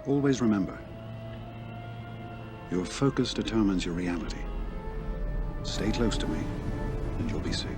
Always remember, your focus determines your reality. Stay close to me, and you'll be safe.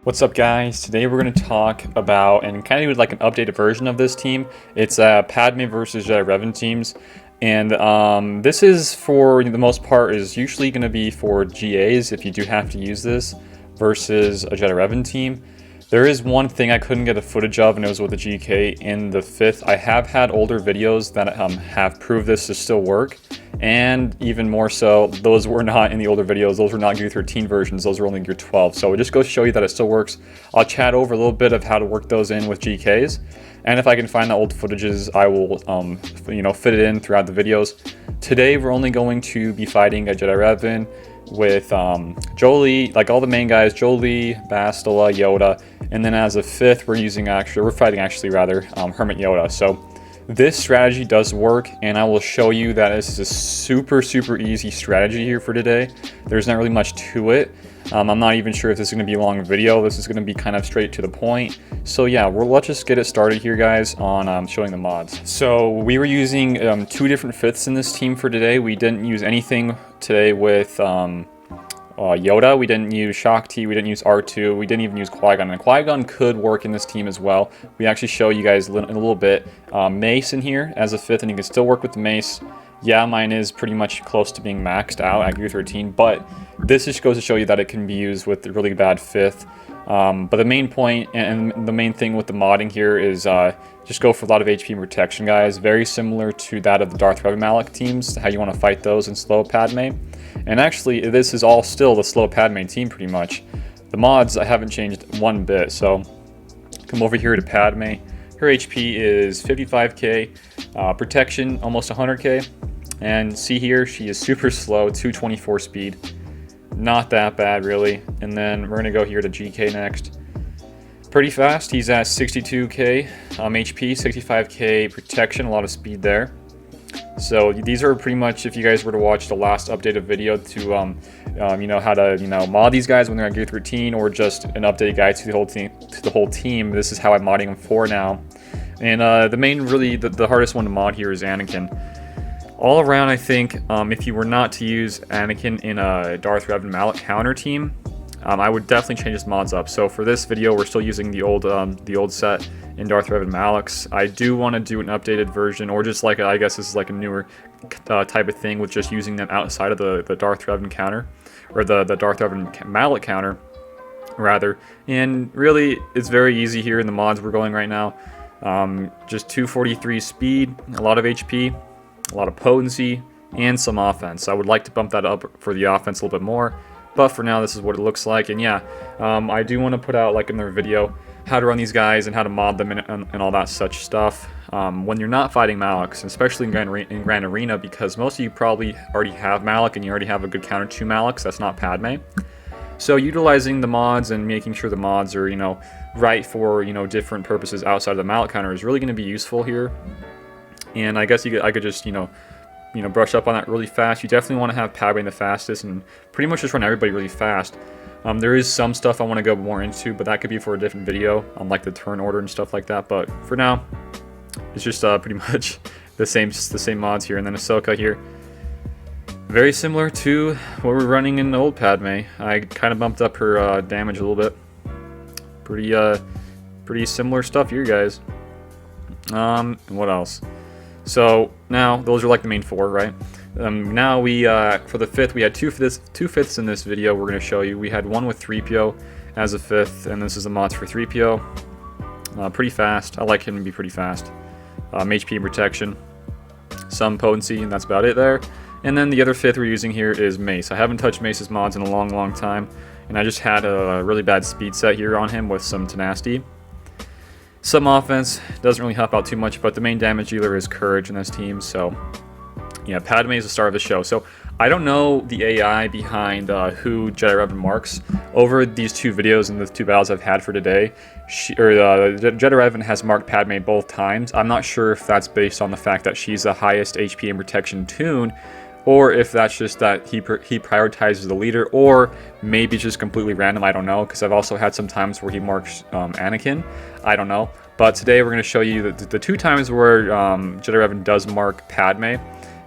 What's up, guys? Today we're going to talk about and kind of do like an updated version of this team. It's Padme versus Jedi Revan teams, and this is, for the most part, is usually going to be for GAs if you do have to use this versus a Jedi Revan team. There is one thing I couldn't get a footage of, and it was with the GK in the 5th. I have had older videos that have proved this to still work, and even more so, those were not in the older videos. Those were not Gear 13 versions. Those were only Gear 12. So it just goes to show you that it still works. I'll chat over a little bit of how to work those in with GKs, and if I can find the old footages, I will, fit it in throughout the videos. Today, we're only going to be fighting a Jedi Revan with Jolee, like all the main guys, Jolee, Bastila, Yoda, and then as a 5th, we're fighting Hermit Yoda. So this strategy does work, and I will show you that this is a super easy strategy here for today. There's not really much to it. I'm not even sure if this is going to be a long video. This is going to be kind of straight to the point. So yeah, let's just get it started here, guys, on showing the mods. So we were using 2 different 5ths in this team for today. We didn't use anything today with Yoda. We didn't use Shakti. We didn't use R2. We didn't even use Qui-Gon. And Qui-Gon could work in this team as well. We actually show you guys in a little bit Mace in here as a 5th, and you can still work with the Mace. Yeah, mine is pretty much close to being maxed out at Gear 13, but this just goes to show you that it can be used with the really bad 5th. But the main point and the main thing with the modding here is just go for a lot of HP and protection, guys. Very similar to that of the Darth Revan Malak teams, how you want to fight those in slow Padme. And actually, this is all still the slow Padme team pretty much. The mods, I haven't changed one bit. So come over here to Padme. Her HP is 55k, protection almost 100k. And see here, she is super slow, 224 speed. Not that bad, really. And then we're going to go here to GK next. Pretty fast. He's at 62k HP, 65k protection, a lot of speed there. So these are pretty much, if you guys were to watch the last updated video to, how to, mod these guys when they're on Gear 13, or just an updated guide to the whole team. This is how I'm modding them for now. And the hardest one to mod here is Anakin. All around, I think, if you were not to use Anakin in a Darth Revan Malak counter team, I would definitely change his mods up. So for this video, we're still using the old set in Darth Revan Malaks. I do want to do an updated version, or just like I guess this is like a newer type of thing with just using them outside of the Darth Revan counter, or the Darth Revan Malak counter, rather. And really, it's very easy here in the mods we're going right now. Just 243 speed, a lot of HP. A lot of potency, and some offense. I would like to bump that up for the offense a little bit more, but for now this is what it looks like. And yeah, I do want to put out like another video how to run these guys and how to mod them and all that such stuff when you're not fighting Malaks, especially in Grand Arena, because most of you probably already have Malak and you already have a good counter to Malaks. That's not Padme. So utilizing the mods and making sure the mods are right for different purposes outside of the Malak counter is really going to be useful here. And I guess I could just, brush up on that really fast. You definitely want to have Padme the fastest and pretty much just run everybody really fast. There is some stuff I want to go more into, but that could be for a different video on like the turn order and stuff like that. But for now, it's just pretty much the same mods here. And then Ahsoka here, very similar to what we're running in the old Padme. I kind of bumped up her damage a little bit. Pretty similar stuff here, guys. What else? So now those are like the main 4, right? Now we for the 5th, we had two fifths in this video. We're going to show you. We had one with 3PO as a 5th, and this is the mods for 3PO. Pretty fast. I like him to be pretty fast. HP and protection, some potency, and that's about it there. And then the other 5th we're using here is Mace. I haven't touched Mace's mods in a long time, and I just had a really bad speed set here on him with some tenacity. Some offense, doesn't really help out too much, but the main damage dealer is Courage in this team, so yeah, Padme is the star of the show. So I don't know the AI behind who Jedi Revan marks. Over these 2 videos and the 2 battles I've had for today, Jedi Revan has marked Padme both times. I'm not sure if that's based on the fact that she's the highest HP and protection tune, or if that's just that he prioritizes the leader, or maybe just completely random. I don't know, because I've also had some times where he marks Anakin. I don't know. But today we're going to show you the 2 times where Jedi Revan does mark Padme.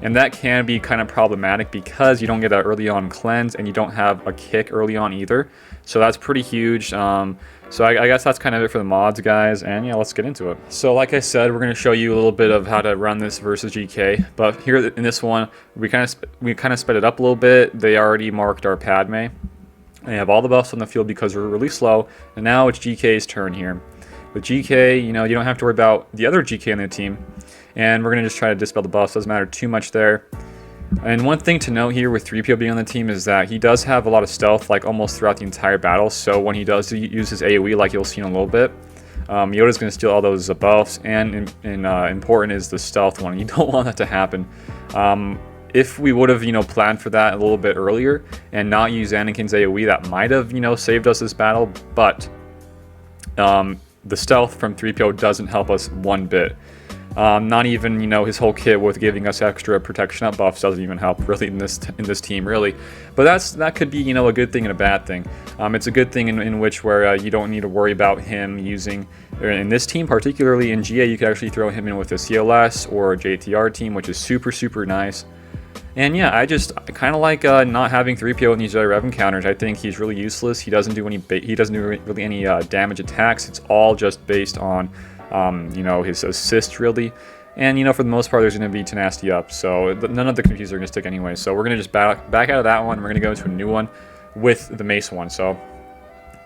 And that can be kind of problematic because you don't get that early on cleanse, and you don't have a kick early on either. So that's pretty huge. So I guess that's kind of it for the mods, guys. And yeah, let's get into it. So like I said, we're going to show you a little bit of how to run this versus GK. But here in this one, we kind of sped it up a little bit. They already marked our Padme. They have all the buffs on the field because we're really slow. And now it's GK's turn here. With GK, you don't have to worry about the other GK on the team. And we're going to just try to dispel the buffs. Doesn't matter too much there. And one thing to note here with 3PO being on the team is that he does have a lot of stealth, like almost throughout the entire battle. So when he does use his AoE, like you'll see in a little bit, Yoda's going to steal all those buffs. And important is the stealth one. You don't want that to happen. If we would have, planned for that a little bit earlier and not use Anakin's AoE, that might have, saved us this battle. But the stealth from 3PO doesn't help us one bit. Not even, his whole kit with giving us extra protection up buffs doesn't even help really in this team, really. But that could be, a good thing and a bad thing. It's a good thing in which where you don't need to worry about him using, in this team, particularly in GA, you could actually throw him in with a CLS or a JTR team, which is super, super nice. And yeah, I kind of like not having 3PO in these Jedi Revan counters. I think he's really useless. He doesn't do really any damage attacks. It's all just based on his assist, really. And for the most part, there's going to be tenacity up, so none of the confuses are going to stick anyway. So we're going to just back out of that one. We're going to go into a new one with the Mace one. So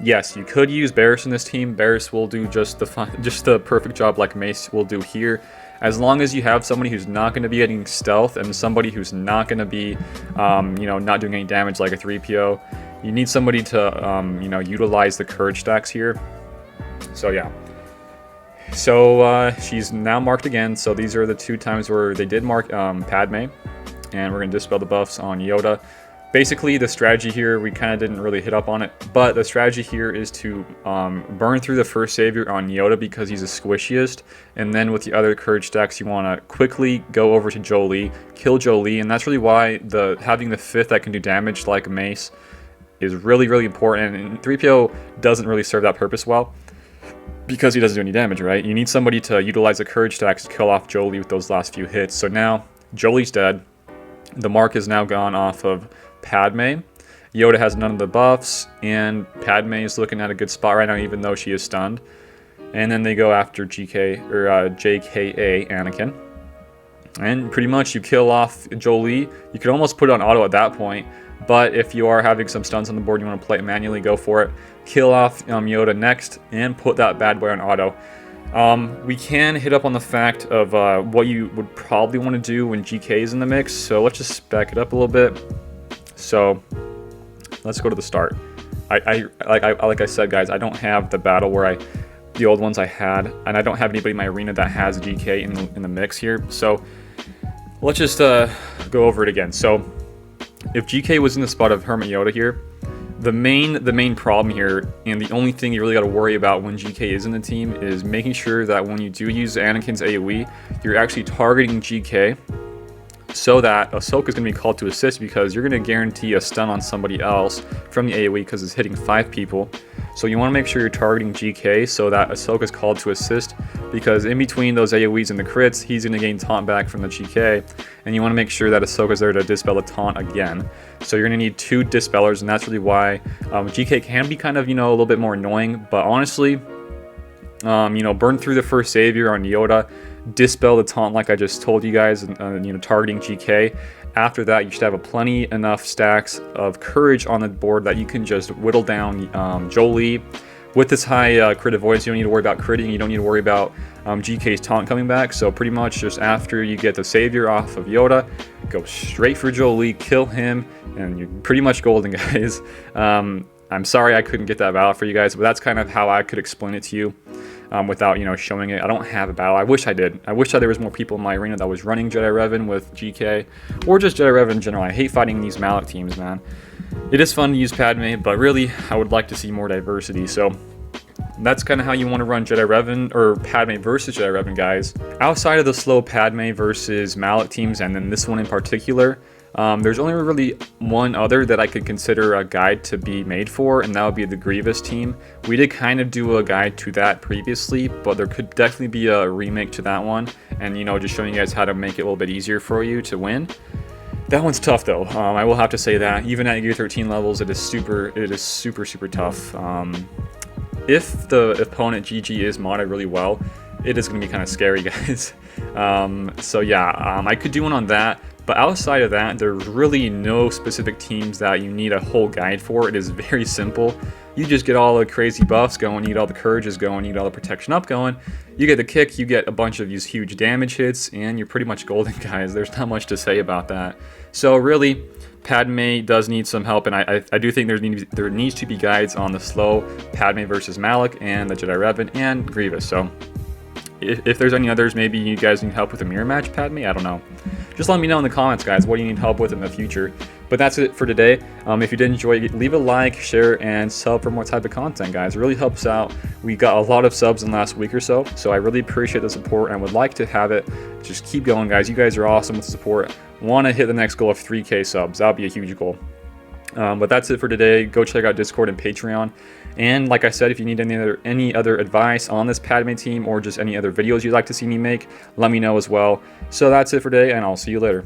yes, you could use Barriss in this team. Barriss will do just the perfect job like Mace will do here. As long as you have somebody who's not going to be getting stealth and somebody who's not going to be, not doing any damage like a 3PO, you need somebody to, utilize the courage stacks here. So yeah. So she's now marked again. So these are the 2 times where they did mark Padme, and we're going to dispel the buffs on Yoda. Basically, the strategy here, we kind of didn't really hit up on it, but the strategy here is to burn through the first savior on Yoda because he's the squishiest, and then with the other courage stacks, you want to quickly go over to Jolee, kill Jolee, and that's really why having the 5th that can do damage like Mace is really, really important, and 3PO doesn't really serve that purpose well because he doesn't do any damage, right? You need somebody to utilize the courage stacks to kill off Jolee with those last few hits. So now, Jolee's dead. The mark is now gone off of Padme. Yoda has none of the buffs, and Padme is looking at a good spot right now, even though she is stunned. And then they go after JKA Anakin. And pretty much you kill off Jolee. You could almost put it on auto at that point, but if you are having some stuns on the board, you want to play it manually, go for it. Kill off Yoda next, and put that bad boy on auto. We can hit up on the fact of what you would probably want to do when GK is in the mix, so let's just back it up a little bit. So let's go to the start. Like I said, guys, I don't have the battle where the old ones I had, and I don't have anybody in my arena that has GK in the mix here. So let's just go over it again. So if GK was in the spot of Hermit Yoda here, the main problem here, and the only thing you really got to worry about when GK is in the team, is making sure that when you do use Anakin's AoE, you're actually targeting GK so that Ahsoka is going to be called to assist, because you're going to guarantee a stun on somebody else from the AoE because it's hitting 5 people. So you want to make sure you're targeting GK so that Ahsoka is called to assist, because in between those AoEs and the crits, he's going to gain taunt back from the GK, and you want to make sure that Ahsoka's there to dispel the taunt again. So you're going to need 2 dispellers, and that's really why GK can be kind of, a little bit more annoying. But honestly, burn through the first savior on Yoda, dispel the taunt like I just told you guys, and targeting GK. After that, you should have plenty enough stacks of courage on the board that you can just whittle down Jolee. With this high crit avoidance, you don't need to worry about critting, you don't need to worry about GK's taunt coming back. So pretty much just after you get the savior off of Yoda, go straight for Jolee, kill him, and you're pretty much golden, guys. I'm sorry I couldn't get that battle for you guys, but that's kind of how I could explain it to you without, showing it. I don't have a battle. I wish I did. I wish that there was more people in my arena that was running Jedi Revan with GK, or just Jedi Revan in general. I hate fighting these Malak teams, man. It is fun to use Padme, but really, I would like to see more diversity. So that's kind of how you want to run Jedi Revan, or Padme versus Jedi Revan, guys. Outside of the slow Padme versus Malak teams, and then this one in particular, There's only really one other that I could consider a guide to be made for, and that would be the Grievous team. We did kind of do a guide to that previously, but there could definitely be a remake to that one, and just showing you guys how to make it a little bit easier for you to win. That one's tough though. I will have to say that even at Gear 13 levels, it is super tough. If the opponent GG is modded really well, it is going to be kind of scary, guys. So yeah, I could do one on that. But outside of that, there's really no specific teams that you need a whole guide for. It is very simple. You just get all the crazy buffs going, you get all the courages going, you get all the protection up going. You get the kick, you get a bunch of these huge damage hits, and you're pretty much golden, guys. There's not much to say about that. So really, Padme does need some help, and I do think there needs to be guides on the slow Padme versus Malik and the Jedi Revan and Grievous. So if there's any others, maybe you guys need help with a mirror match Padme, I don't know. Just let me know in the comments, guys, what you need help with in the future. But that's it for today. If you did enjoy it, leave a like, share, and sub for more type of content, guys. It really helps out. We got a lot of subs in the last week or so, so I really appreciate the support and would like to have it just keep going, guys. You guys are awesome with the support. Want to hit the next goal of 3K subs. That would be a huge goal. But that's it for today. Go check out Discord and Patreon. And like I said, if you need any other advice on this Padme team or just any other videos you'd like to see me make, let me know as well. So that's it for today, and I'll see you later.